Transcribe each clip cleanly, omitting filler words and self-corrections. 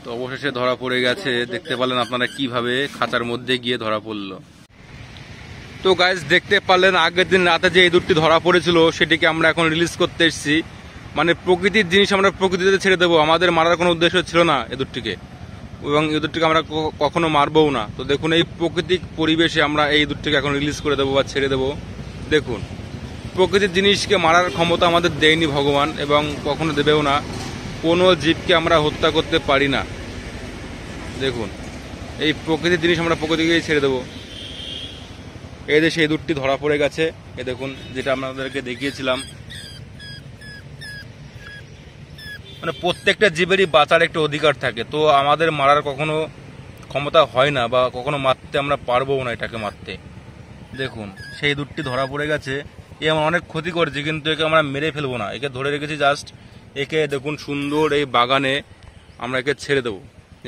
তো অবশেষে ধরা পড়ে গেছে, দেখতে পারলেন আপনারা কিভাবে খাঁচার মধ্যে গিয়ে ধরা পড়লো। তো গাইস দেখতে পারলেন আগের দিন রাতে যে ইঁদুরটি ধরা পড়েছিল সেটিকে আমরা এখন রিলিজ করতে এসেছি। মানে প্রকৃতির জিনিস আমরা প্রকৃতিতে ছেড়ে দেবো, আমাদের মারার কোনো উদ্দেশ্য ছিল না ইঁদুরটিকে, এবং ইঁদুরটিকে আমরা কখনো মারবও না। তো দেখুন এই প্রাকৃতিক পরিবেশে আমরা এই ইঁদুরটিকে এখন রিলিজ করে দেবো বা ছেড়ে দেবো। দেখুন প্রকৃতির জিনিসকে মারার ক্ষমতা আমাদের দেয়নি ভগবান, এবং কখনো দেবেও না। কোনো জীবকে আমরা হত্যা করতে পারি না। দেখুন এই প্রকৃতির জিনিস আমরা প্রকৃতিকেই ছেড়ে দেবো। এই যে সেই ইঁদুরটি ধরা পড়ে গেছে, এ দেখুন যেটা আপনাদেরকে দেখিয়েছিলাম। মানে প্রত্যেকটা জীবেরই বাঁচার একটা অধিকার থাকে, তো আমাদের মারার কখনো ক্ষমতা হয় না বা কখনো মারতে আমরা পারবো না এটাকে মারতে। দেখুন সেই ইঁদুরটি ধরা পড়ে গেছে, এ আমার অনেক ক্ষতি করেছে, কিন্তু একে আমরা মেরে ফেলবো না, একে ধরে রেখেছি জাস্ট। একে দেখুন সুন্দর এই বাগানে আমরা একে ছেড়ে দেবো।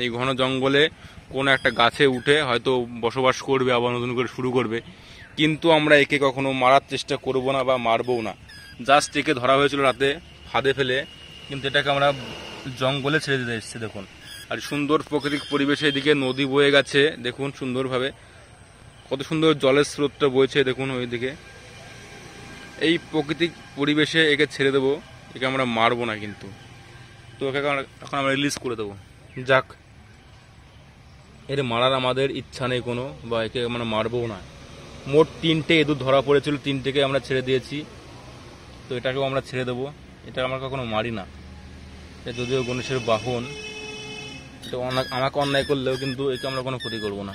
এই ঘন জঙ্গলে কোনো একটা গাছে উঠে হয়তো বসবাস করবে, আবার নতুন করে শুরু করবে, কিন্তু আমরা একে কখনো মারার চেষ্টা করব না বা মারবও না। জাস্ট একে ধরা হয়েছিল রাতে ফাঁদে ফেলে, কিন্তু এটাকে আমরা জঙ্গলে ছেড়ে দিতে এসেছি। দেখুন আর সুন্দর প্রাকৃতিক পরিবেশে এদিকে নদী বয়ে গেছে, দেখুন সুন্দরভাবে কত সুন্দর জলের স্রোতটা বইছে দেখুন ওইদিকে। এই প্রাকৃতিক পরিবেশে একে ছেড়ে দেবো, একে আমরা মারবো না কিন্তু। তো একে এখন আমরা রিলিজ করে দেবো। যাক, এর মারার আমাদের ইচ্ছা নেই কোনো, বা একে আমরা মারবও না। মোট 3টে ইঁদুর ধরা পড়েছিল, 3টেকে আমরা ছেড়ে দিয়েছি। তো এটাকেও আমরা ছেড়ে দেবো, এটা আমরা কখনো মারি না। যদিও গণেশের বাহন, এটা আমাকে অন্যায় করলেও কিন্তু একে আমরা কোনো ক্ষতি করবো না।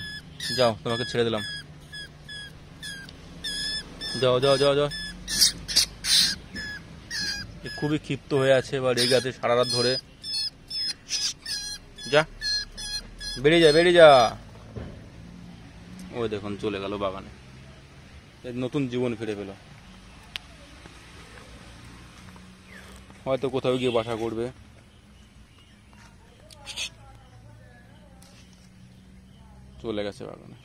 যাও, তোমাকে ছেড়ে দিলাম, যাও যাও যাও যাও। খুবই ক্ষিপ্ত হয়ে আছে বা রেগে আছে সারা রাত ধরে। যা, বেরিয়ে যা বেরিয়ে যা। ওই দেখুন চলে গেল বাগানে, নতুন জীবন ফিরে পেল। হয়তো কোথাও গিয়ে বাসা করবে। চলে গেছে বাগানে।